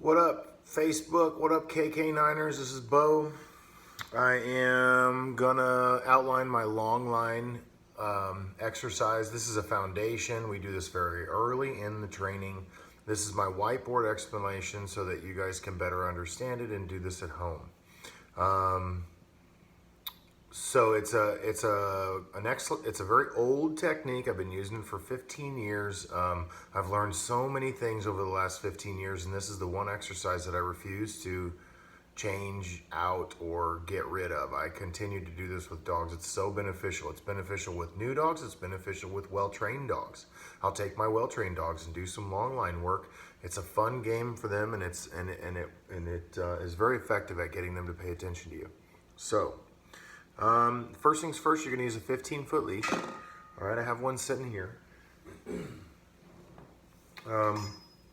What up, Facebook? What up, KK9ers? This is Bo. I am gonna outline my long line exercise. This is a foundation. We do this very early in the training. This is my whiteboard explanation so that you guys can better understand it and do this at home. So it's a very old technique. I've been using it for 15 years. I've learned so many things over the last 15 years, and this is the one exercise that I refuse to change out or get rid of. I continue to do this with dogs. It's so beneficial. It's beneficial with new dogs. It's beneficial with well-trained dogs. I'll take my well-trained dogs and do some long line work. It's a fun game for them, and it is very effective at getting them to pay attention to you. So. First things first, you're going to use a 15-foot leash. All right, I have one sitting here.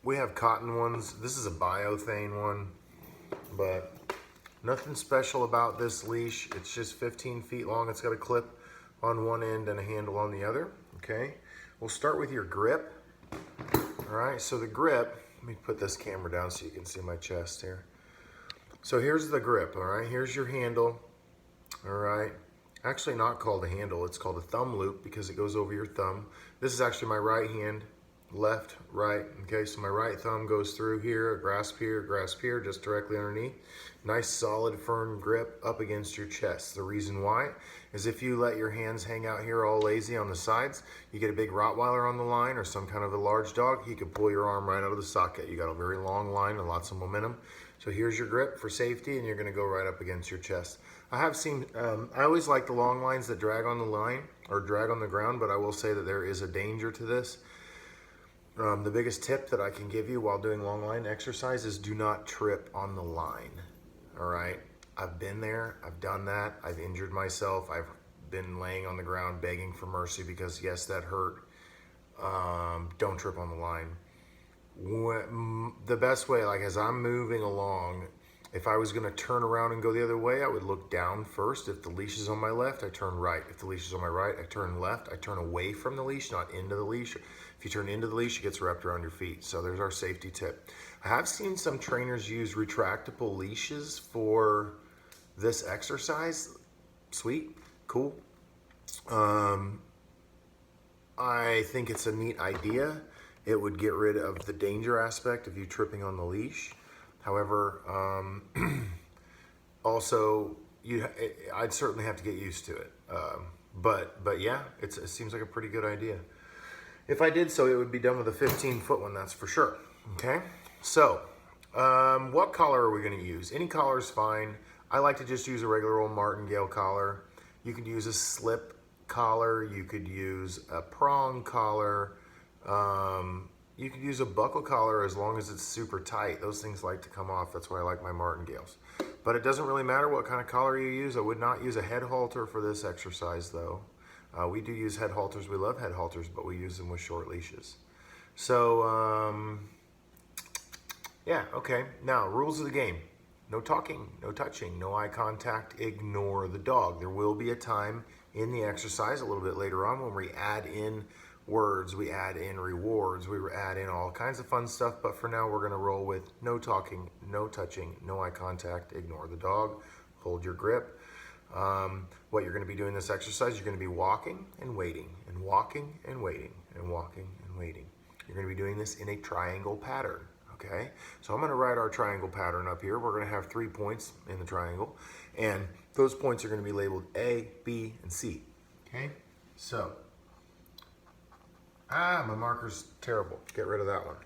We have cotton ones. This is a biothane one, but nothing special about this leash. It's just 15 feet long. It's got a clip on one end and a handle on the other. Okay, we'll start with your grip. All right, so the grip, let me put this camera down so you can see my chest here. So here's the grip, all right? Here's your handle. All right, actually not called a handle, it's called a thumb loop because it goes over your thumb. This is actually my right hand, left, right. Okay, so my right thumb goes through here, grasp here, just directly underneath. Nice solid firm grip up against your chest. The reason why is if you let your hands hang out here all lazy on the sides, you get a big Rottweiler on the line or some kind of a large dog, he could pull your arm right out of the socket. You got a very long line and lots of momentum. So here's your grip for safety, and you're gonna go right up against your chest. I have seen, I always like the long lines that drag on the line or drag on the ground, but I will say that there is a danger to this. The biggest tip that I can give you while doing long line exercise is do not trip on the line, all right? I've been there, I've done that, I've injured myself, I've been laying on the ground begging for mercy because yes, that hurt. Don't trip on the line. The best way, like as I'm moving along, if I was gonna turn around and go the other way, I would look down first. If the leash is on my left, I turn right. If the leash is on my right, I turn left. I turn away from the leash, not into the leash. If you turn into the leash, it gets wrapped around your feet. So there's our safety tip. I have seen some trainers use retractable leashes for this exercise. Sweet, cool. I think it's a neat idea. It would get rid of the danger aspect of you tripping on the leash. However, also, I'd certainly have to get used to it. But yeah, it seems like a pretty good idea. If I did so, it would be done with a 15-foot one, that's for sure. Okay, so what collar are we going to use? Any collar is fine. I like to just use a regular old martingale collar. You could use a slip collar. You could use a prong collar. You could use a buckle collar as long as it's super tight. Those things like to come off. That's why I like my martingales. But it doesn't really matter what kind of collar you use. I would not use a head halter for this exercise though. We do use head halters. We love head halters, but we use them with short leashes. So, yeah, okay. Now, rules of the game. No talking, no touching, no eye contact, ignore the dog. There will be a time in the exercise a little bit later on when we add in words, we add in rewards, we add in all kinds of fun stuff, but for now we're gonna roll with no talking, no touching, no eye contact, ignore the dog, hold your grip. What you're gonna be doing this exercise, you're gonna be walking and waiting, and walking and waiting, and walking and waiting. You're gonna be doing this in a triangle pattern, okay? So I'm gonna write our triangle pattern up here. We're gonna have 3 points in the triangle, and those points are gonna be labeled A, B, and C, okay? So, my marker's terrible. Get rid of that one.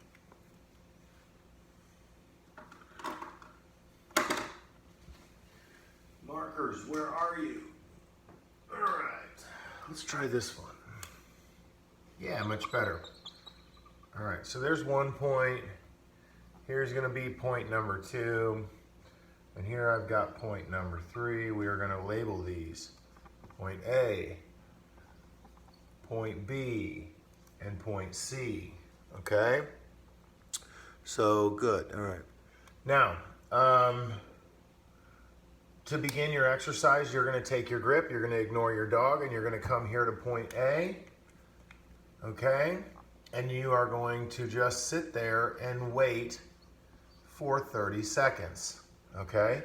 Markers, where are you? All right, let's try this one. Yeah, much better. All right, so there's 1 point. Here's gonna be point number 2. And here I've got point number 3. We are gonna label these. Point A, point B, and point C, okay? So good, all right. Now, to begin your exercise, you're gonna take your grip, you're gonna ignore your dog, and you're gonna come here to point A, okay? And you are going to just sit there and wait for 30 seconds, okay?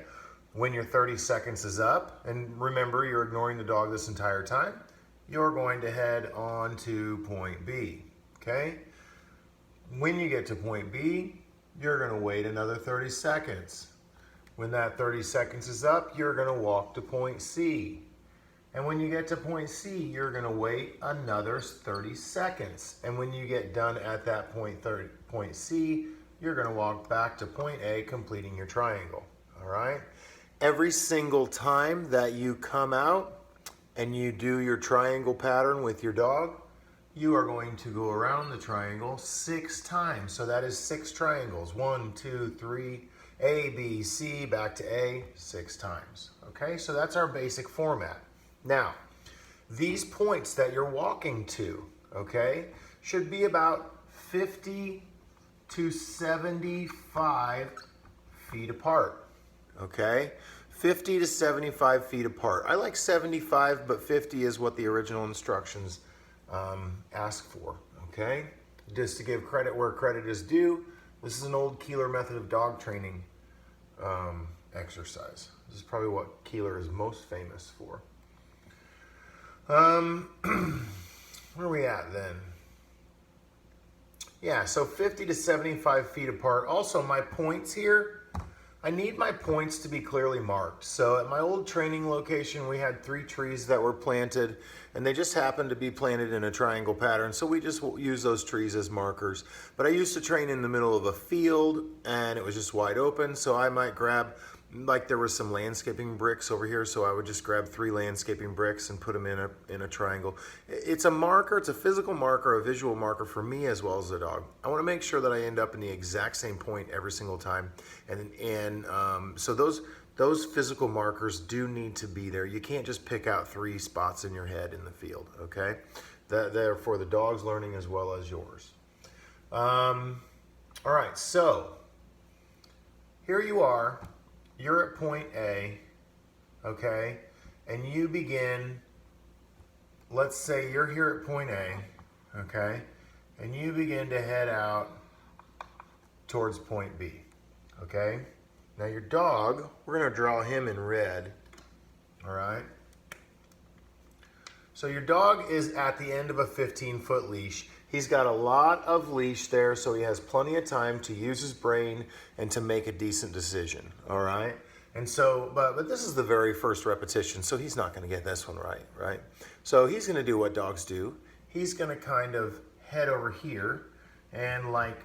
When your 30 seconds is up, and remember you're ignoring the dog this entire time, you're going to head on to point B, okay? When you get to point B, you're gonna wait another 30 seconds. When that 30 seconds is up, you're gonna walk to point C. And when you get to point C, you're gonna wait another 30 seconds. And when you get done at that point C, you're gonna walk back to point A, completing your triangle, all right? Every single time that you come out and you do your triangle pattern with your dog, you are going to go around the triangle 6 times. So that is 6 triangles. 1, 2, 3, A, B, C, back to A, 6 times. Okay, so that's our basic format. Now, these points that you're walking to, okay, should be about 50 to 75 feet apart, okay? 50 to 75 feet apart. I like 75, but 50 is what the original instructions ask for, okay? Just to give credit where credit is due, this is an old Keeler method of dog training exercise. This is probably what Keeler is most famous for. Where are we at then? Yeah, so 50 to 75 feet apart. Also, my points here, I need my points to be clearly marked. So at my old training location, we had 3 trees that were planted, and they just happened to be planted in a triangle pattern. So we just use those trees as markers. But I used to train in the middle of a field, and it was just wide open. So I might grab, like there was some landscaping bricks over here, so I would just grab 3 landscaping bricks and put them in a triangle. It's a marker, it's a physical marker, a visual marker for me as well as the dog. I want to make sure that I end up in the exact same point every single time, and so those physical markers do need to be there. You can't just pick out 3 spots in your head in the field, okay? They're for the dog's learning as well as yours. All right, so here you are. You're at point A, okay? And you begin, let's say you're here at point A, okay? And you begin to head out towards point B, okay? Now your dog, we're gonna draw him in red, all right? So your dog is at the end of a 15-foot leash. He's got a lot of leash there, so he has plenty of time to use his brain and to make a decent decision, all right? And so, but this is the very first repetition, so he's not gonna get this one right? So he's gonna do what dogs do. He's gonna kind of head over here and like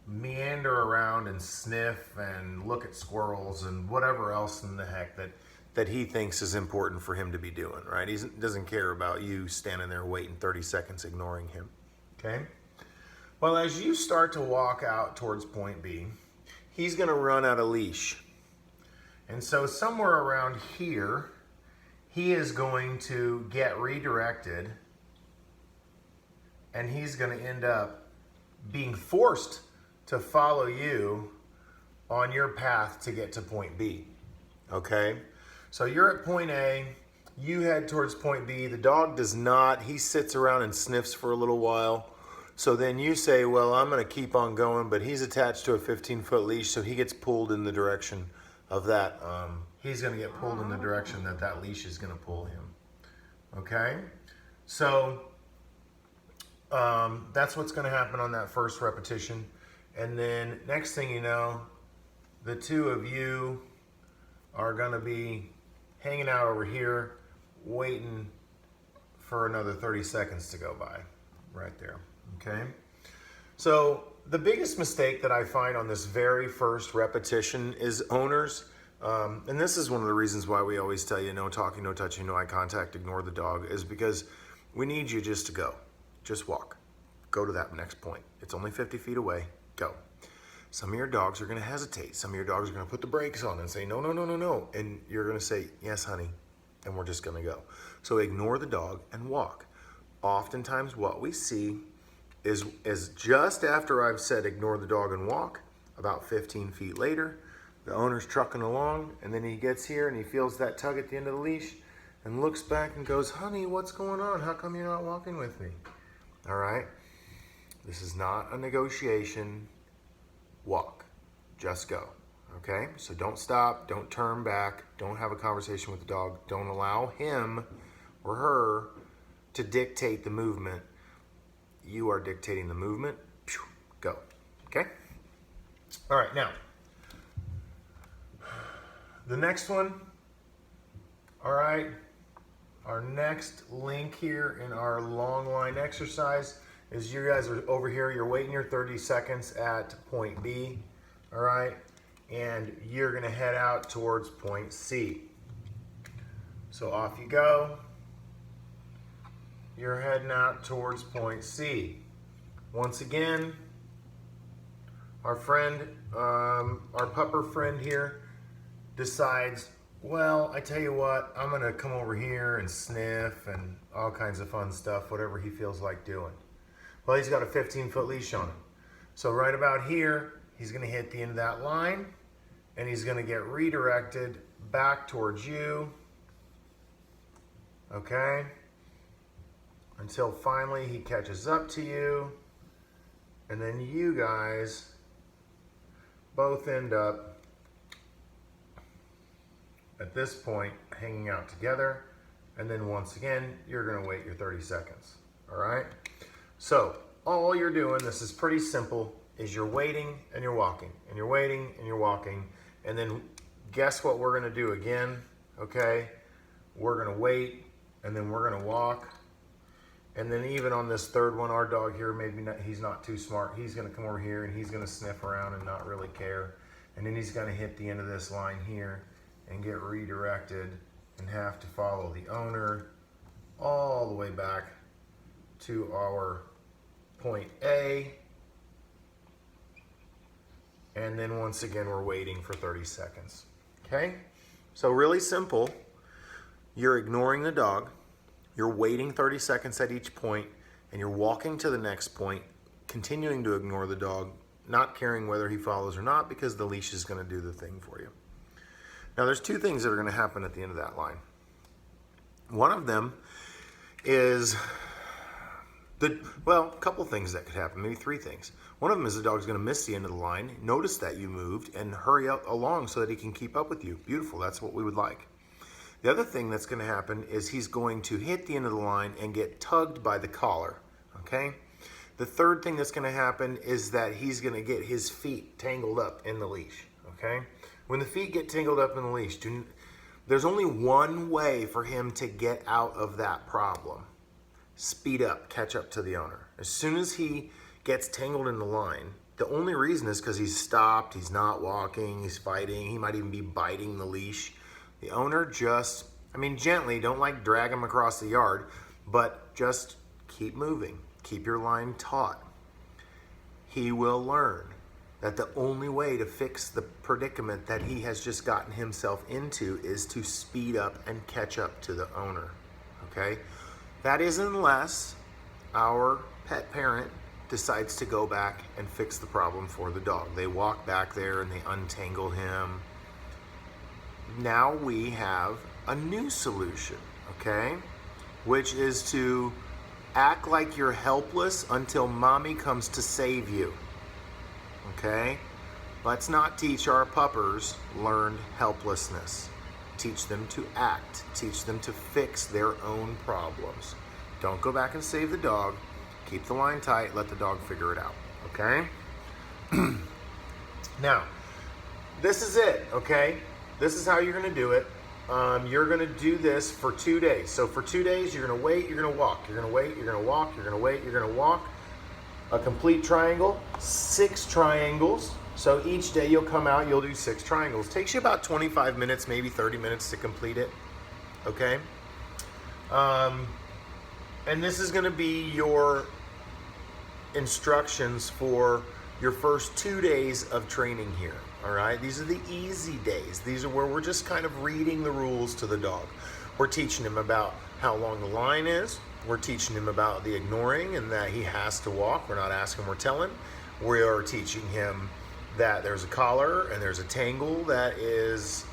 meander around and sniff and look at squirrels and whatever else in the heck that he thinks is important for him to be doing, right? He doesn't care about you standing there waiting 30 seconds ignoring him. Okay? Well, as you start to walk out towards point B, he's gonna run out of leash. And so somewhere around here, he is going to get redirected, and he's gonna end up being forced to follow you on your path to get to point B, okay? So you're at point A, you head towards point B, the dog does not, he sits around and sniffs for a little while. So then you say, well, I'm gonna keep on going, but he's attached to a 15-foot leash, so he gets pulled in the direction of that. He's gonna get pulled in the direction that leash is gonna pull him, okay? So that's what's gonna happen on that first repetition. And then next thing you know, the 2 of you are gonna be hanging out over here, waiting for another 30 seconds to go by, right there. Okay, so the biggest mistake that I find on this very first repetition is owners, and this is one of the reasons why we always tell you no talking, no touching, no eye contact, ignore the dog, is because we need you just to go. Just walk. Go to that next point. It's only 50 feet away. Go. Some of your dogs are going to hesitate. Some of your dogs are going to put the brakes on and say, no, no, no, no, no. And you're going to say, yes, honey, and we're just going to go. So ignore the dog and walk. Oftentimes what we see is just after I've said ignore the dog and walk, about 15 feet later, the owner's trucking along, and then he gets here and he feels that tug at the end of the leash and looks back and goes, honey, what's going on? How come you're not walking with me? All right, this is not a negotiation. Walk. just go. Okay, so don't stop, don't turn back, don't have a conversation with the dog, don't allow him or her to dictate the movement. You are dictating the movement. Go. Okay? All right, now, the next one, all right, our next link here in our long line exercise is you guys are over here, you're waiting your 30 seconds at point B, all right, and you're gonna head out towards point C. So off you go. You're heading out towards point C. Once again, our friend, our pupper friend here decides, well, I tell you what, I'm gonna come over here and sniff and all kinds of fun stuff, whatever he feels like doing. Well, he's got a 15-foot leash on him. So right about here, he's gonna hit the end of that line and he's gonna get redirected back towards you, okay? Until finally he catches up to you, and then you guys both end up at this point hanging out together, and then once again you're going to wait your 30 seconds. All right, so all you're doing, this is pretty simple, is you're waiting and you're walking and you're waiting and you're walking, and then guess what we're going to do again? Okay, we're going to wait and then we're going to walk. And then even on this third one, our dog here, maybe not, he's not too smart. He's gonna come over here and he's gonna sniff around and not really care. And then he's gonna hit the end of this line here and get redirected and have to follow the owner all the way back to our point A. And then once again, we're waiting for 30 seconds, okay? So really simple. You're ignoring the dog. You're waiting 30 seconds at each point, and you're walking to the next point, continuing to ignore the dog, not caring whether he follows or not, because the leash is going to do the thing for you. Now, there's two things that are going to happen at the end of that line. One of them is a couple things that could happen, maybe three things. One of them is the dog's going to miss the end of the line, notice that you moved, and hurry up along so that he can keep up with you. Beautiful, that's what we would like. The other thing that's going to happen is he's going to hit the end of the line and get tugged by the collar, okay? The third thing that's going to happen is that he's going to get his feet tangled up in the leash, okay? When the feet get tangled up in the leash, there's only one way for him to get out of that problem. Speed up, catch up to the owner. As soon as he gets tangled in the line, the only reason is because he's stopped, he's not walking, he's fighting, he might even be biting the leash. The owner just, gently, don't like drag him across the yard, but just keep moving. Keep your line taut. He will learn that the only way to fix the predicament that he has just gotten himself into is to speed up and catch up to the owner, okay? That is unless our pet parent decides to go back and fix the problem for the dog. They walk back there and they untangle him. Now we have a new solution, okay? Which is to act like you're helpless until mommy comes to save you, okay? Let's not teach our puppers learned helplessness. Teach them to act. Teach them to fix their own problems. Don't go back and save the dog. Keep the line tight. Let the dog figure it out, okay? Now, this is it, okay? This is how you're going to do it. You're going to do this for 2 days. So for 2 days, you're going to wait, you're going to walk. You're going to wait, you're going to walk, you're going to wait, you're going to walk. A complete triangle, 6 triangles. So each day you'll come out, you'll do 6 triangles. Takes you about 25 minutes, maybe 30 minutes to complete it. Okay? And this is going to be your instructions for your first 2 days of training here. All right, these are the easy days. These are where we're just kind of reading the rules to the dog. We're teaching him about how long the line is. We're teaching him about the ignoring and that he has to walk. We're not asking, we're telling. We are teaching him that there's a collar and there's a tangle that is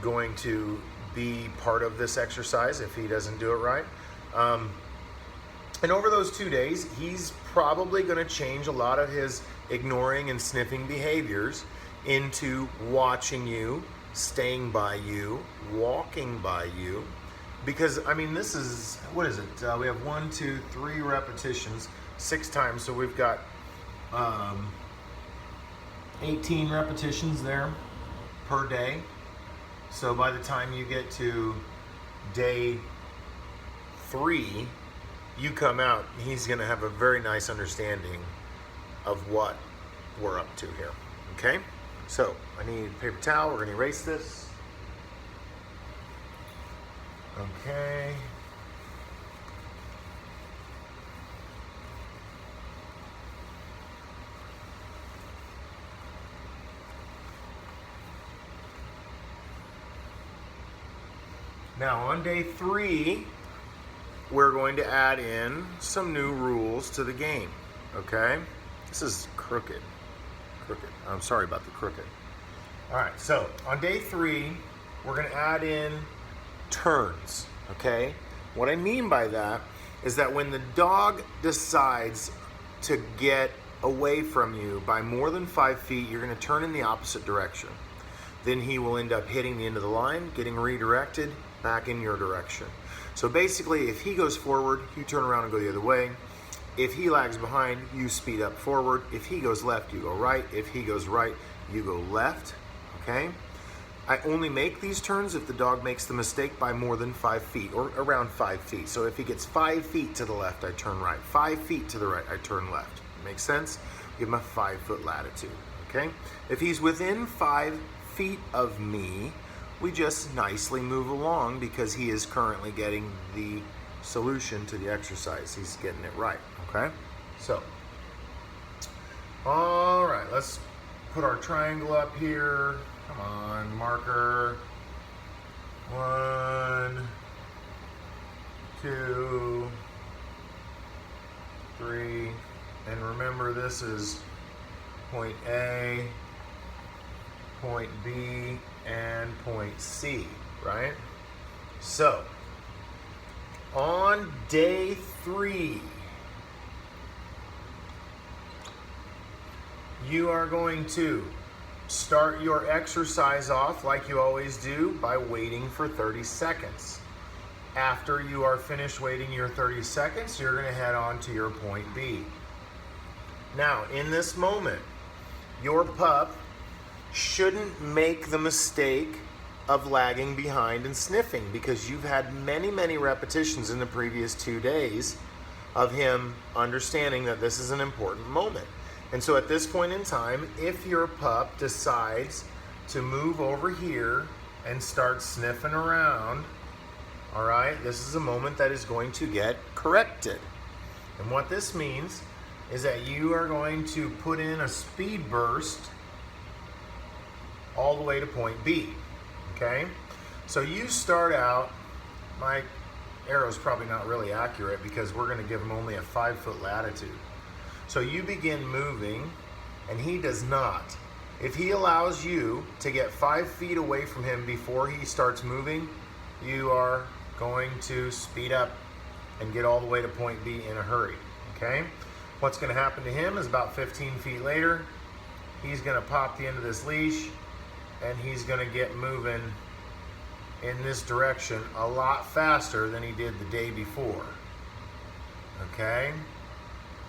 going to be part of this exercise if he doesn't do it right. And over those 2 days, he's probably going to change a lot of his ignoring and sniffing behaviors into watching you, staying by you, walking by you. Because, I mean, this is, what is it? We have 1, 2, 3 repetitions, 6 times. So we've got 18 repetitions there per day. So by the time you get to day 3, you come out, he's going to have a very nice understanding of what we're up to here. Okay? So I need a paper towel. We're going to erase this. Okay. Now on day 3, we're going to add in some new rules to the game, okay? This is crooked. I'm sorry about the crooked. All right, so on day 3, we're gonna add in turns, okay? What I mean by that is that when the dog decides to get away from you by more than 5 feet, you're gonna turn in the opposite direction. Then he will end up hitting the end of the line, getting redirected back in your direction. So basically, if he goes forward, you turn around and go the other way. If he lags behind, you speed up forward. If he goes left, you go right. If he goes right, you go left, okay? I only make these turns if the dog makes the mistake by more than 5 feet or around 5 feet. So if he gets 5 feet to the left, I turn right. 5 feet to the right, I turn left. Makes sense? Give him a 5-foot latitude, okay? If he's within 5 feet of me, we just nicely move along because he is currently getting the solution to the exercise. He's getting it right, okay? So, all right, let's put our triangle up here. Come on, marker. 1, 2, 3, and remember this is point A, point B, and point C, right? So, on day 3, you are going to start your exercise off like you always do by waiting for 30 seconds. After you are finished waiting your 30 seconds, you're going to head on to your point B. Now, in this moment, your pup shouldn't make the mistake of lagging behind and sniffing because you've had many, many repetitions in the previous 2 days of him understanding that this is an important moment. And so at this point in time, if your pup decides to move over here and start sniffing around, all right, this is a moment that is going to get corrected. And what this means is that you are going to put in a speed burst all the way to point B, okay? So you start out, my arrow's probably not really accurate because we're gonna give him only a 5-foot latitude. So you begin moving and he does not. If he allows you to get 5 feet away from him before he starts moving, you are going to speed up and get all the way to point B in a hurry, okay? What's gonna happen to him is about 15 feet later, he's gonna pop the end of this leash and he's gonna get moving in this direction a lot faster than he did the day before, okay?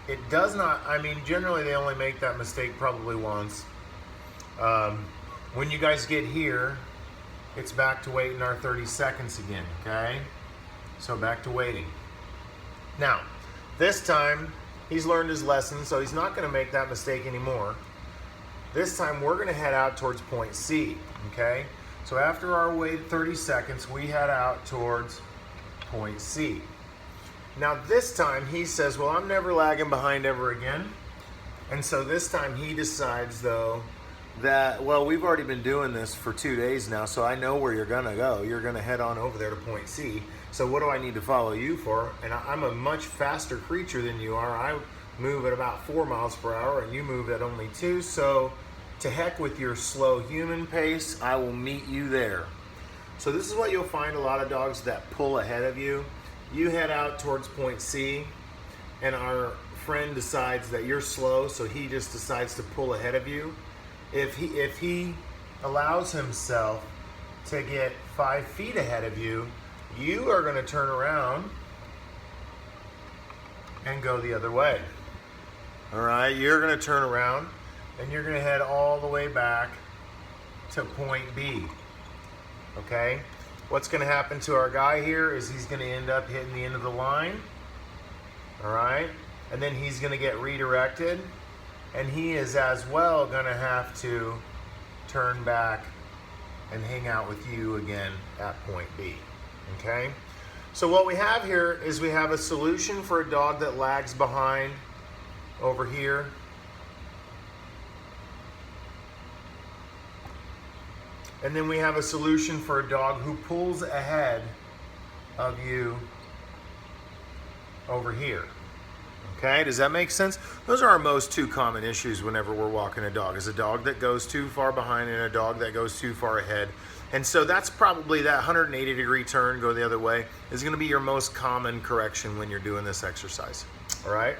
It does not, I mean, generally they only make that mistake probably once. When you guys get here, it's back to waiting our 30 seconds again, okay? So back to waiting. Now, this time, he's learned his lesson, so he's not gonna make that mistake anymore. This time, we're gonna head out towards point C, okay? So after our wait 30 seconds, we head out towards point C. Now this time, he says, well, I'm never lagging behind ever again. And so this time, he decides, though, that, well, we've already been doing this for 2 days now, so I know where you're gonna go. You're gonna head on over there to point C. So what do I need to follow you for? And I'm a much faster creature than you are. I move at about 4 miles per hour and you move at only 2. So to heck with your slow human pace, I will meet you there. So this is what you'll find a lot of dogs that pull ahead of you. You head out towards point C and our friend decides that you're slow, so he just decides to pull ahead of you, if he allows himself to get 5 feet ahead of you, you are going to turn around and go the other way. All right, you're going to turn around and you're going to head all the way back to point B. Okay? What's going to happen to our guy here is he's going to end up hitting the end of the line. All right? And then he's going to get redirected, and he is as well going to have to turn back and hang out with you again at point B. Okay? So what we have here is we have a solution for a dog that lags behind over here. And then we have a solution for a dog who pulls ahead of you over here. Okay, does that make sense? Those are our most 2 common issues whenever we're walking a dog, is a dog that goes too far behind and a dog that goes too far ahead. And so that's probably that 180-degree turn, go the other way, is going to be your most common correction when you're doing this exercise. All right?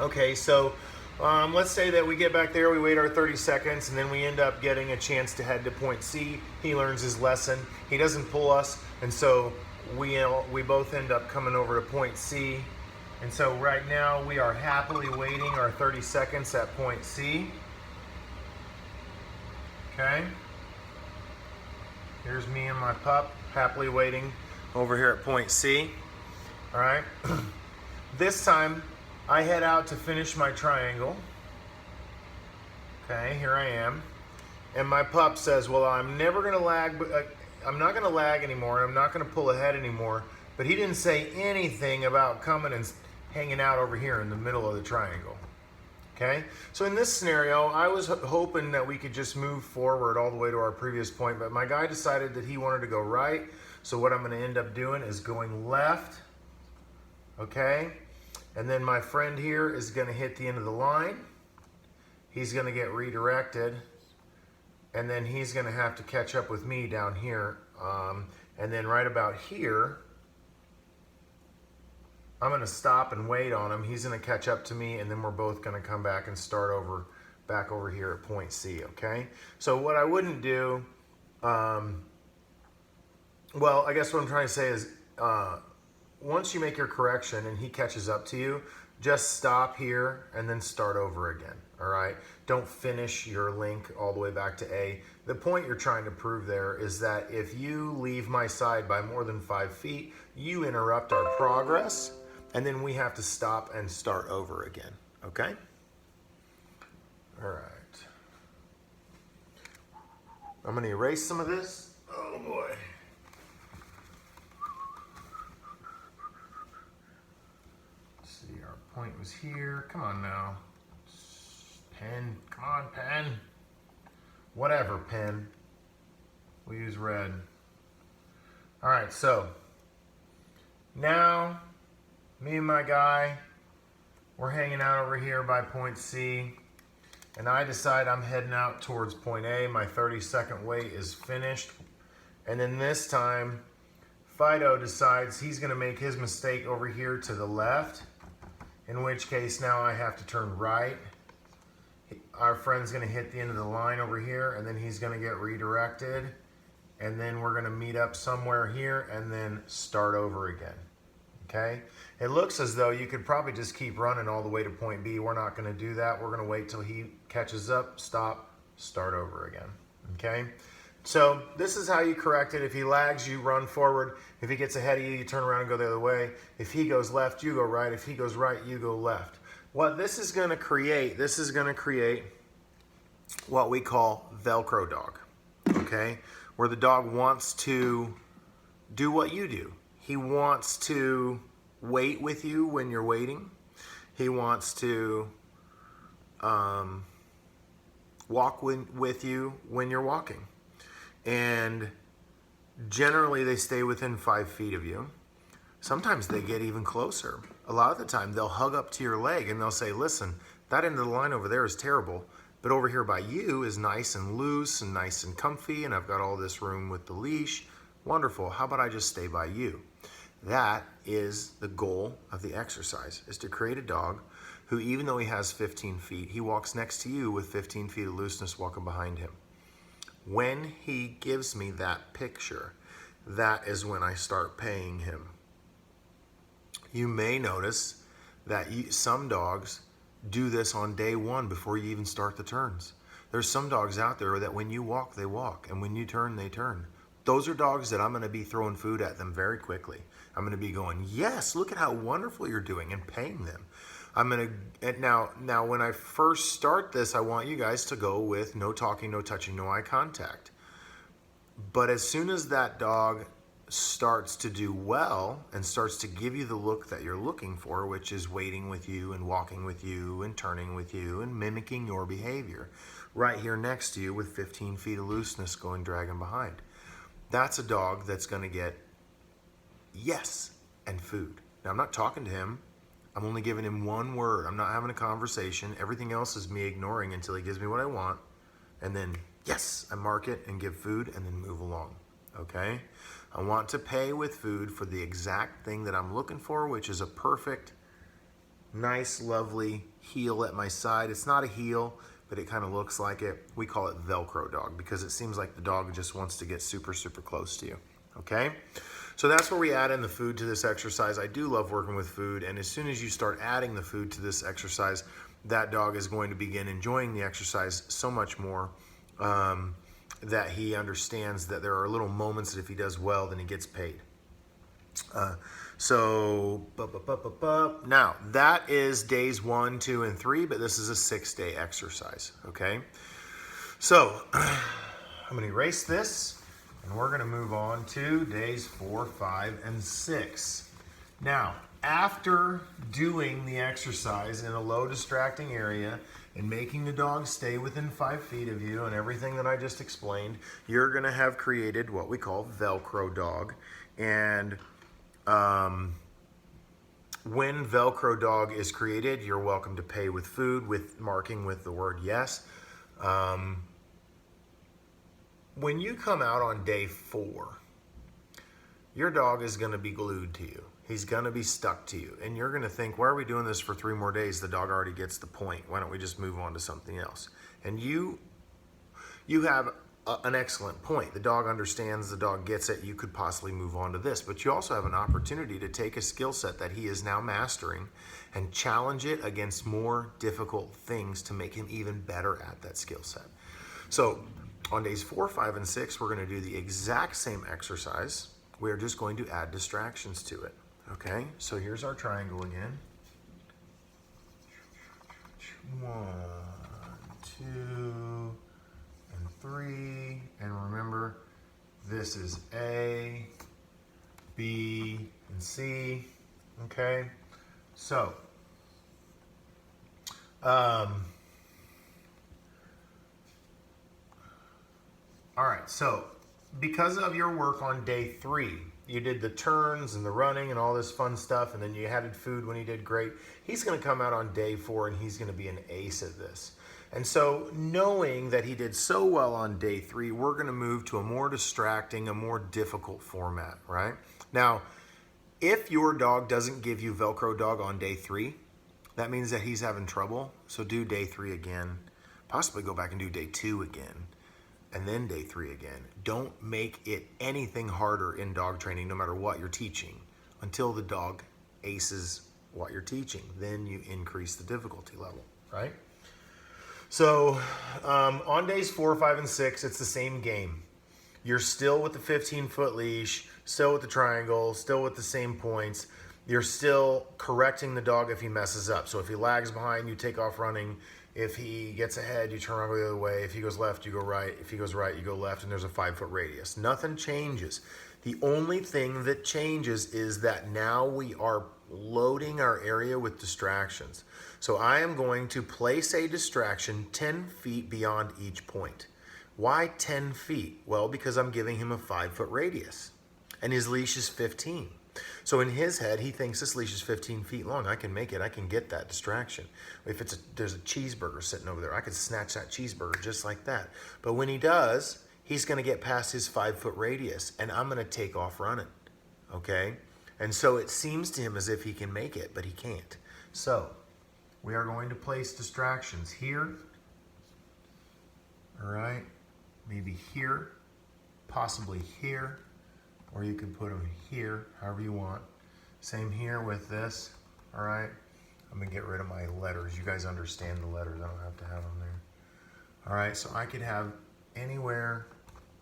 Okay, so let's say that we get back there, we wait our 30 seconds, and then we end up getting a chance to head to point C. He learns his lesson. He doesn't pull us, and so we both end up coming over to point C. And so right now we are happily waiting our 30 seconds at point C. Okay. Here's me and my pup happily waiting over here at point C. All right. This time I head out to finish my triangle. Okay, here I am. And my pup says, well, I'm never going to lag, I'm not going to lag anymore. I'm not going to pull ahead anymore. But he didn't say anything about coming and hanging out over here in the middle of the triangle. Okay, so in this scenario, I was hoping that we could just move forward all the way to our previous point, but my guy decided that he wanted to go right. So what I'm going to end up doing is going left. Okay, and then my friend here is going to hit the end of the line. He's going to get redirected, and then he's going to have to catch up with me down here. And then right about here, I'm going to stop and wait on him. He's going to catch up to me, and then we're both going to come back and start over, back over here at point C, okay? So what I wouldn't do, well, I guess what I'm trying to say is, once you make your correction and he catches up to you, just stop here and then start over again, all right? Don't finish your link all the way back to A. The point you're trying to prove there is that if you leave my side by more than 5 feet, you interrupt our progress, and then we have to stop and start over again, okay? All right. I'm gonna erase some of this. Oh boy. Let's see, our point was here. Come on now. Pen, come on, pen. Whatever, pen. We'll use red. All right, so now me and my guy, we're hanging out over here by point C, and I decide I'm heading out towards point A. My 30-second wait is finished, and then this time Fido decides he's going to make his mistake over here to the left, in which case now I have to turn right. Our friend's going to hit the end of the line over here, and then he's going to get redirected, and then we're going to meet up somewhere here and then start over again. Okay? It looks as though you could probably just keep running all the way to point B. We're not going to do that. We're going to wait till he catches up, stop, start over again. Okay? So this is how you correct it. If he lags, you run forward. If he gets ahead of you, you turn around and go the other way. If he goes left, you go right. If he goes right, you go left. What this is going to create, what we call Velcro Dog. Okay? Where the dog wants to do what you do. He wants to wait with you when you're waiting. He wants to walk with you when you're walking. And generally they stay within 5 feet of you. Sometimes they get even closer. A lot of the time they'll hug up to your leg and they'll say, listen, that end of the line over there is terrible, but over here by you is nice and loose and nice and comfy, and I've got all this room with the leash. Wonderful. How about I just stay by you? That is the goal of the exercise, is to create a dog who, even though he has 15 feet, he walks next to you with 15 feet of looseness walking behind him. When he gives me that picture, that is when I start paying him. You may notice that some dogs do this on day one before you even start the turns. There's some dogs out there that when you walk, they walk, and when you turn, they turn. Those are dogs that I'm going to be throwing food at them very quickly. I'm going to be going, yes, look at how wonderful you're doing, and paying them. I'm going to, now when I first start this, I want you guys to go with no talking, no touching, no eye contact. But as soon as that dog starts to do well and starts to give you the look that you're looking for, which is waiting with you and walking with you and turning with you and mimicking your behavior, right here next to you with 15 feet of looseness going dragging behind, that's a dog that's going to get yes and food. Now, I'm not talking to him. I'm only giving him one word. I'm not having a conversation. Everything else is me ignoring until he gives me what I want. And then, yes, I mark it and give food and then move along. Okay? I want to pay with food for the exact thing that I'm looking for, which is a perfect, nice, lovely heel at my side. It's not a heel, but it kind of looks like it. We call it Velcro Dog because it seems like the dog just wants to get super, super close to you. Okay? So that's where we add in the food to this exercise. I do love working with food, and as soon as you start adding the food to this exercise, that dog is going to begin enjoying the exercise so much more that he understands that there are little moments that if he does well, then he gets paid. Now, that is days 1, 2, and 3, but this is a 6-day exercise, okay? So, I'm going to erase this, and we're going to move on to days 4, 5, and 6. Now, after doing the exercise in a low distracting area and making the dog stay within 5 feet of you and everything that I just explained, you're going to have created what we call Velcro Dog. And when Velcro Dog is created, you're welcome to pay with food, with marking with the word yes. When you come out on day 4, your dog is going to be glued to you. He's going to be stuck to you. And you're going to think, why are we doing this for 3 more days? The dog already gets the point. Why don't we just move on to something else? And you have an excellent point. The dog understands, the dog gets it. You could possibly move on to this. But you also have an opportunity to take a skill set that he is now mastering and challenge it against more difficult things to make him even better at that skill set. So on days 4, 5, and 6, we're going to do the exact same exercise. We're just going to add distractions to it. Okay, so here's our triangle again. 1, 2, and 3. And remember, this is A, B, and C. Okay, so all right, so because of your work on day 3, you did the turns and the running and all this fun stuff, and then you added food when he did great. He's going to come out on day 4, and he's going to be an ace at this. And so knowing that he did so well on day 3, we're going to move to a more distracting, a more difficult format, right? Now, if your dog doesn't give you Velcro Dog on day 3, that means that he's having trouble. So do day 3 again, possibly go back and do day 2 again. And then day 3 again. Don't make it anything harder in dog training, no matter what you're teaching, until the dog aces what you're teaching. Then you increase the difficulty level, right? So on days 4, 5, and 6, it's the same game. You're still with the 15-foot leash, still with the triangle, still with the same points. You're still correcting the dog if he messes up. So if he lags behind, you take off running. If he gets ahead, you turn around, go the other way. If he goes left, you go right. If he goes right, you go left, and there's a 5-foot radius. Nothing changes. The only thing that changes is that now we are loading our area with distractions. So I am going to place a distraction 10 feet beyond each point. Why 10 feet? Well, because I'm giving him a 5-foot radius, and his leash is 15. So in his head, he thinks this leash is 15 feet long. I can make it. I can get that distraction. If there's a cheeseburger sitting over there, I could snatch that cheeseburger just like that. But when he does, he's going to get past his 5-foot radius, and I'm going to take off running, okay? And so it seems to him as if he can make it, but he can't. So we are going to place distractions here. All right, maybe here, possibly here, or you could put them here, however you want. Same here with this, all right? I'm gonna get rid of my letters. You guys understand the letters, I don't have to have them there. All right, so I could have anywhere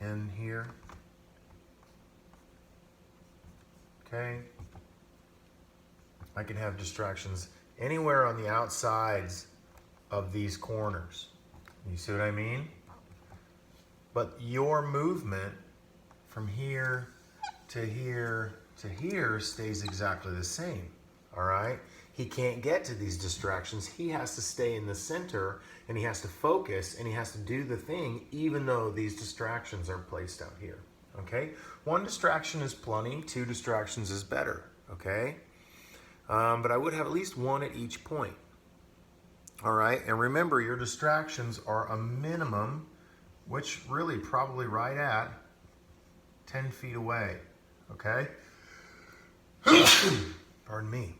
in here, okay? I can have distractions anywhere on the outsides of these corners. You see what I mean? But your movement from here to here to here stays exactly the same, all right? He can't get to these distractions. He has to stay in the center, and he has to focus, and he has to do the thing even though these distractions are placed out here, okay? One distraction is plenty, 2 distractions is better, okay? But I would have at least 1 at each point, all right? And remember, your distractions are a minimum, which really probably right at 10 feet away, okay? Pardon me.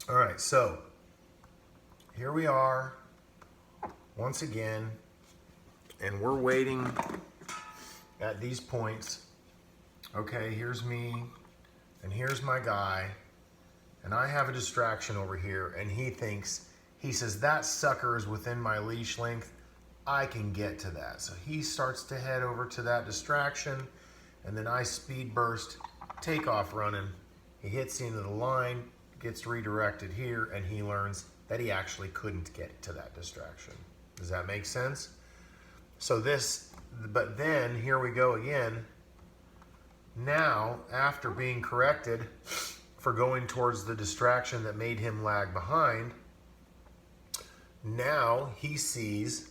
All right, so here we are once again, and we're waiting at these points. Okay, here's me, and here's my guy, and I have a distraction over here, and he says, that sucker is within my leash length. I can get to that. So he starts to head over to that distraction, and then I speed burst, take off running. He hits the end of the line, gets redirected here, and he learns that he actually couldn't get to that distraction. Does that make sense? So but then here we go again. Now, after being corrected for going towards the distraction that made him lag behind, now he sees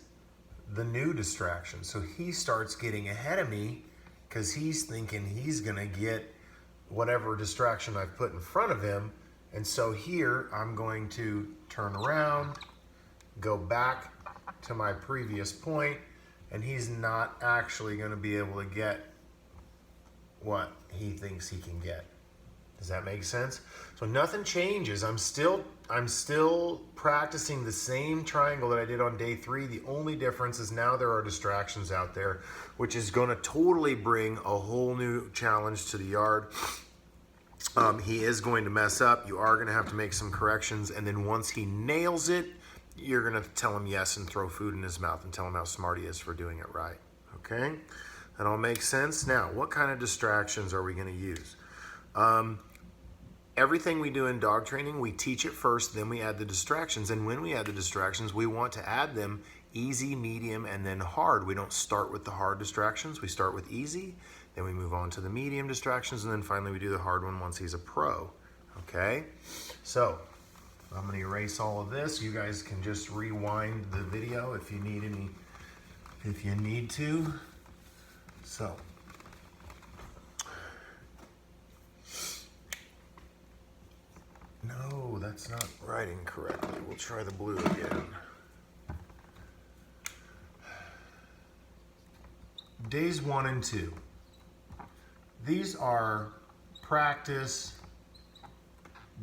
the new distraction. So he starts getting ahead of me because he's thinking he's gonna get whatever distraction I've put in front of him. And so here I'm going to turn around, go back to my previous point, and he's not actually gonna be able to get what he thinks he can get. Does that make sense? So nothing changes. I'm still practicing the same triangle that I did on day 3. The only difference is now there are distractions out there, which is going to totally bring a whole new challenge to the yard. He is going to mess up. You are going to have to make some corrections, and then once he nails it, you're going to tell him yes and throw food in his mouth and tell him how smart he is for doing it right. Okay? That all makes sense? Now, what kind of distractions are we going to use? Everything we do in dog training, we teach it first, then we add the distractions. And when we add the distractions, we want to add them easy, medium, and then hard. We don't start with the hard distractions. We start with easy, then we move on to the medium distractions, and then finally we do the hard one once he's a pro. Okay? So, I'm going to erase all of this. You guys can just rewind the video if you need to. So, no, that's not writing correctly. We'll try the blue again. Days 1 and 2. These are practice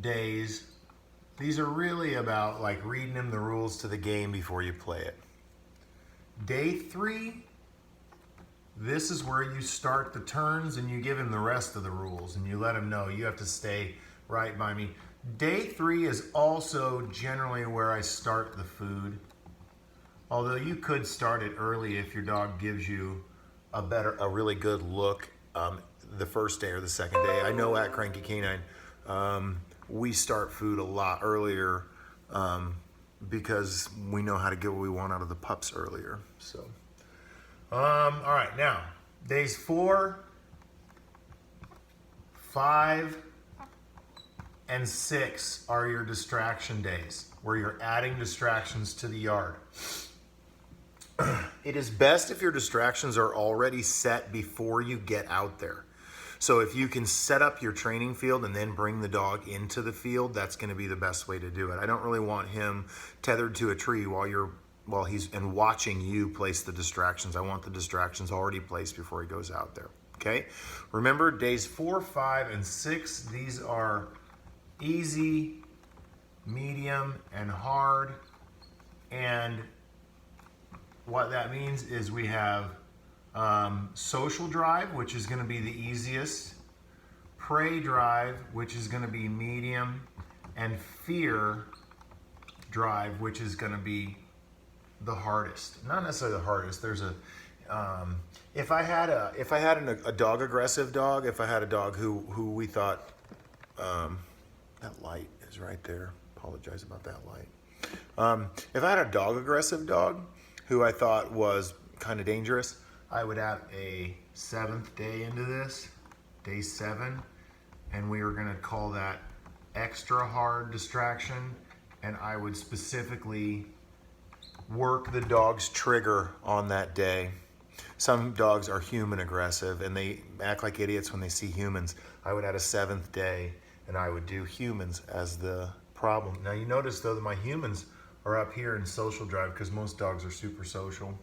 days. These are really about like reading him the rules to the game before you play it. Day 3, this is where you start the turns and you give him the rest of the rules and you let him know you have to stay right by me. Day 3 is also generally where I start the food. Although you could start it early if your dog gives you a really good look the first day or the second day. I know at Cranky Canine, we start food a lot earlier because we know how to get what we want out of the pups earlier. So, all right, now days 4, 5, and 6 are your distraction days, where you're adding distractions to the yard. It is best if your distractions are already set before you get out there. So if you can set up your training field and then bring the dog into the field, that's going to be the best way to do it. I don't really want him tethered to a tree while he's watching you place the distractions. I want the distractions already placed before he goes out there. okay? Remember, days 4, 5, and 6, these are easy, medium, and hard. And what that means is we have social drive, which is going to be the easiest, prey drive, which is going to be medium, and fear drive, which is going to be the hardest. Not necessarily the hardest. There's a if I had a dog aggressive dog, if I had a dog who we thought that light is right there. Apologize about that light. If I had a dog aggressive dog who I thought was kind of dangerous, I would add a 7th day into this, day 7, and we were going to call that extra hard distraction, and I would specifically work the dog's trigger on that day. Some dogs are human aggressive and they act like idiots when they see humans. I would add a 7th day and I would do humans as the problem. Now you notice though that my humans are up here in social drive because most dogs are super social.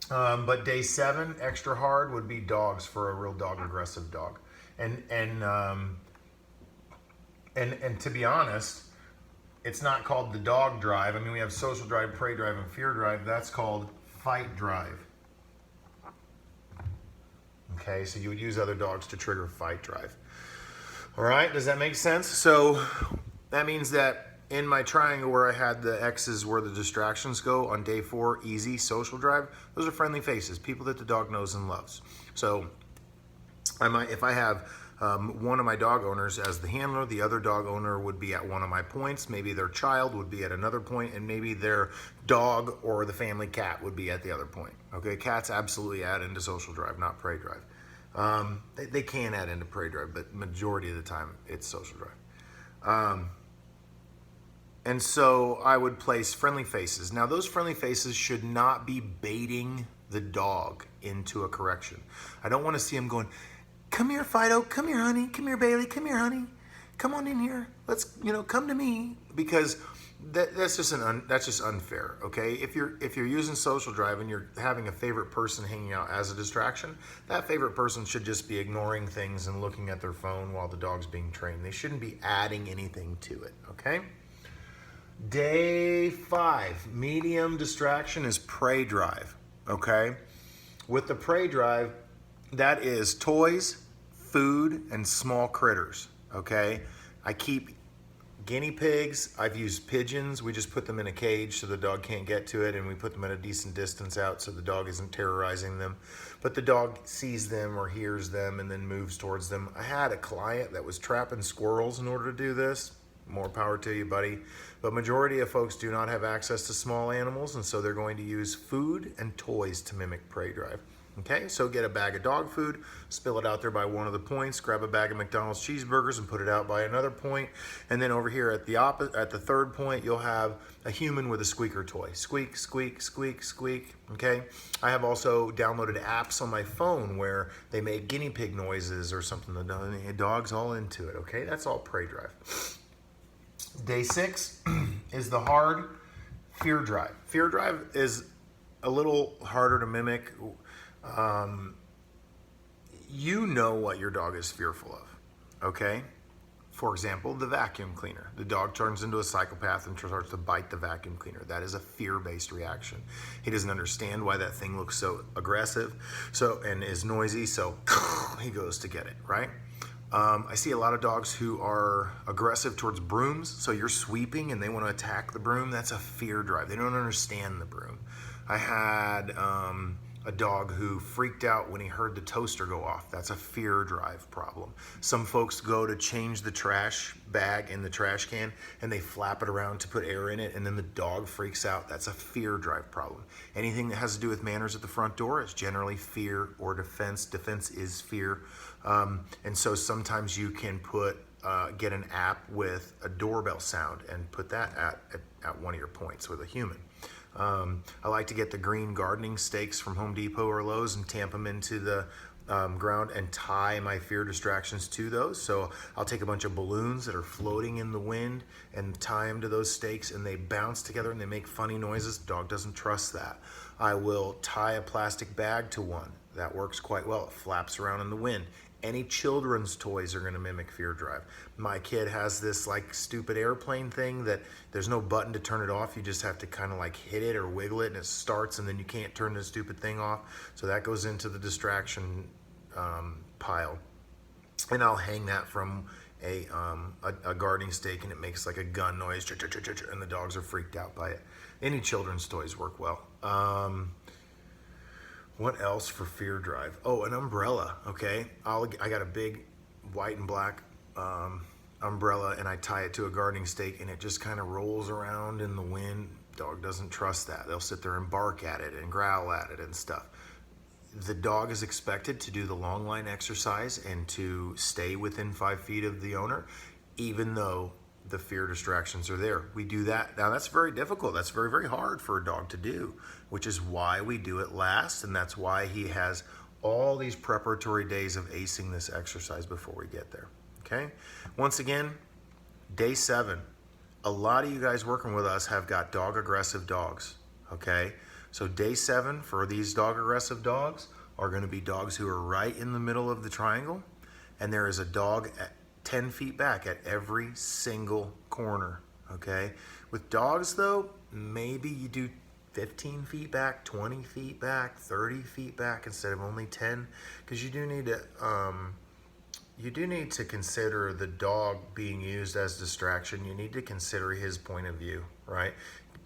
But day 7, extra hard, would be dogs for a real dog aggressive dog. And to be honest, it's not called the dog drive. I mean, we have social drive, prey drive, and fear drive. That's called fight drive. Okay, so you would use other dogs to trigger fight drive. All right, does that make sense? So that means that in my triangle where I had the X's where the distractions go on day 4, easy, social drive, those are friendly faces, people that the dog knows and loves. So if I have one of my dog owners as the handler, the other dog owner would be at one of my points, maybe their child would be at another point, and maybe their dog or the family cat would be at the other point. Okay, cats absolutely add into social drive, not prey drive. They can add into prey drive, but majority of the time it's social drive. And so I would place friendly faces. Now those friendly faces should not be baiting the dog into a correction. I don't want to see him going, "Come here, Fido. Come here, honey. Come here, Bailey. Come here, honey. Come on in here. Let's, come to me." Because that's just unfair. Okay, if you're using social drive and you're having a favorite person hanging out as a distraction, that favorite person should just be ignoring things and looking at their phone while the dog's being trained. They shouldn't be adding anything to it. Okay. Day 5, medium distraction is prey drive. Okay, with the prey drive, that is toys, food, and small critters, okay? I keep guinea pigs. I've used pigeons. We just put them in a cage so the dog can't get to it, and we put them at a decent distance out so the dog isn't terrorizing them. But the dog sees them or hears them and then moves towards them. I had a client that was trapping squirrels in order to do this. More power to you, buddy. But majority of folks do not have access to small animals, and so they're going to use food and toys to mimic prey drive. Okay, so get a bag of dog food, spill it out there by one of the points, grab a bag of McDonald's cheeseburgers and put it out by another point, and then over here at the 3rd point, you'll have a human with a squeaker toy. Squeak, squeak, squeak, squeak, okay? I have also downloaded apps on my phone where they make guinea pig noises or something. The dog's all into it, okay? That's all prey drive. Day 6 is the hard fear drive. Fear drive is a little harder to mimic. You know what your dog is fearful of, okay? For example, the vacuum cleaner. The dog turns into a psychopath and starts to bite the vacuum cleaner. That is a fear-based reaction. He doesn't understand why that thing looks so aggressive and is noisy, so he goes to get it, right? I see a lot of dogs who are aggressive towards brooms, so you're sweeping and they want to attack the broom. That's a fear drive. They don't understand the broom. I had a dog who freaked out when he heard the toaster go off. That's a fear drive problem. Some folks go to change the trash bag in the trash can and they flap it around to put air in it, and then the dog freaks out. That's a fear drive problem. Anything that has to do with manners at the front door is generally fear or defense. Defense is fear. And so sometimes you can get an app with a doorbell sound and put that at one of your points with a human. I like to get the green gardening stakes from Home Depot or Lowe's and tamp them into the ground and tie my fear distractions to those. So I'll take a bunch of balloons that are floating in the wind and tie them to those stakes, and they bounce together and they make funny noises. Dog doesn't trust that. I will tie a plastic bag to one That works quite well. It flaps around in the wind. Any children's toys are going to mimic fear drive. My kid has this like stupid airplane thing that there's no button to turn it off. You just have to kind of like hit it or wiggle it and it starts, and then you can't turn the stupid thing off. So that goes into the distraction pile. And I'll hang that from a guarding stake, and it makes like a gun noise, and the dogs are freaked out by it. Any children's toys work well. What else for fear drive? Oh, an umbrella, okay? I got a big white and black umbrella, and I tie it to a guarding stake, and it just kind of rolls around in the wind. Dog doesn't trust that. They'll sit there and bark at it and growl at it and stuff. The dog is expected to do the long line exercise and to stay within 5 feet of the owner, even though the fear distractions are there. We do that. Now that's very difficult. That's very, very hard for a dog to do, which is why we do it last. And that's why he has all these preparatory days of acing this exercise before we get there. Okay. Once again, day 7, a lot of you guys working with us have got dog aggressive dogs. Okay. So day 7 for these dog aggressive dogs are going to be dogs who are right in the middle of the triangle. And there is a dog at 10 feet back at every single corner, okay? With dogs though, maybe you do 15 feet back, 20 feet back, 30 feet back instead of only 10, because you do need to consider the dog being used as distraction. You need to consider his point of view, right?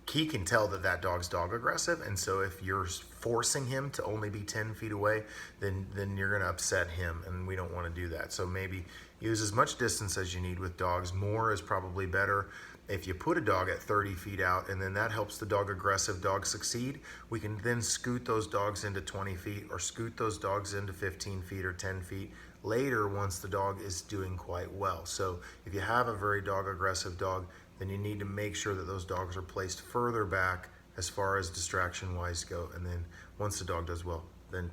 He can tell that that dog's dog aggressive, and so if you're forcing him to only be 10 feet away, then you're gonna upset him, and we don't wanna do that. So maybe use as much distance as you need with dogs. More is probably better. If you put a dog at 30 feet out, and then that helps the dog aggressive dog succeed, we can then scoot those dogs into 20 feet or scoot those dogs into 15 feet or 10 feet later once the dog is doing quite well. So if you have a very dog aggressive dog, then you need to make sure that those dogs are placed further back as far as distraction wise go. And then once the dog does well, then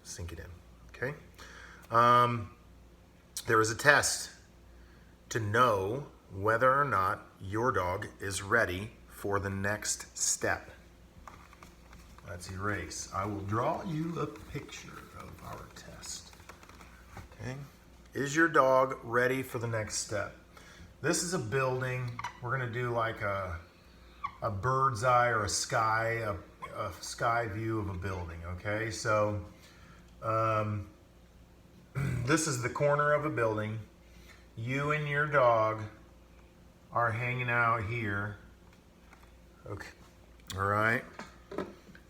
sink it in, okay? There is a test to know whether or not your dog is ready for the next step. Let's erase. I will draw you a picture of our test. Okay. Is your dog ready for the next step? This is a building. We're gonna do like a bird's eye or a sky view of a building, okay? So this is the corner of a building. You and your dog are hanging out here. Okay. All right.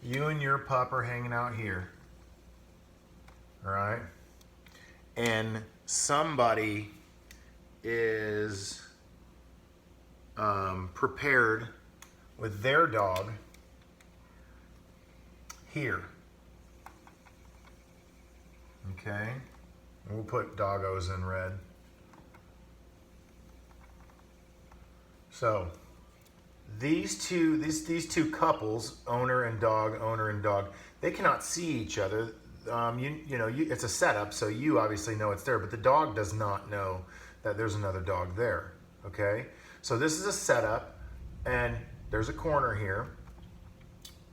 You and your pup are hanging out here. All right. And somebody is prepared with their dog here. Okay. We'll put doggos in red. So these two couples, owner and dog, they cannot see each other. It's a setup, so you obviously know it's there, but the dog does not know that there's another dog there, okay? So this is a setup, and there's a corner here.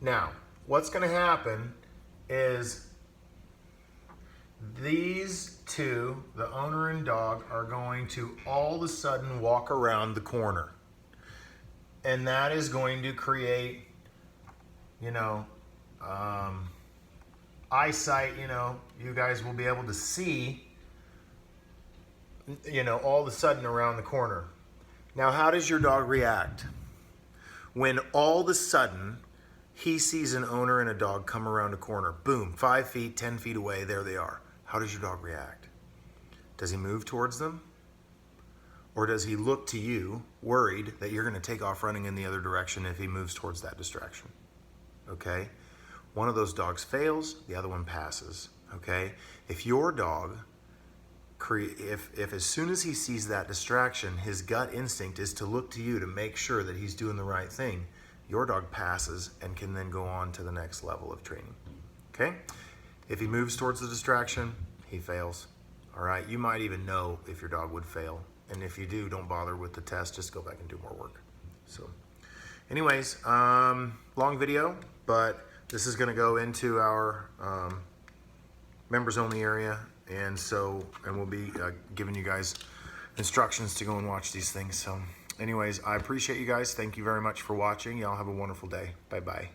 Now, what's gonna happen is these two, the owner and dog, are going to all of a sudden walk around the corner. And that is going to create, eyesight, you guys will be able to see, all of a sudden around the corner. Now, how does your dog react? When all of a sudden he sees an owner and a dog come around a corner, boom, 5 feet, 10 feet away, there they are. How does your dog react? Does he move towards them? Or does he look to you, worried that you're going to take off running in the other direction if he moves towards that distraction? Okay? One of those dogs fails, the other one passes. Okay? If your dog, if as soon as he sees that distraction, his gut instinct is to look to you to make sure that he's doing the right thing, your dog passes and can then go on to the next level of training. Okay? If he moves towards the distraction, he fails. All right? You might even know if your dog would fail. And if you do, don't bother with the test. Just go back and do more work. So anyways, long video, but this is going to go into our members only area, and we'll be giving you guys instructions to go and watch these things. So anyways, I appreciate you guys. Thank you very much for watching. Y'all have a wonderful day. Bye-bye.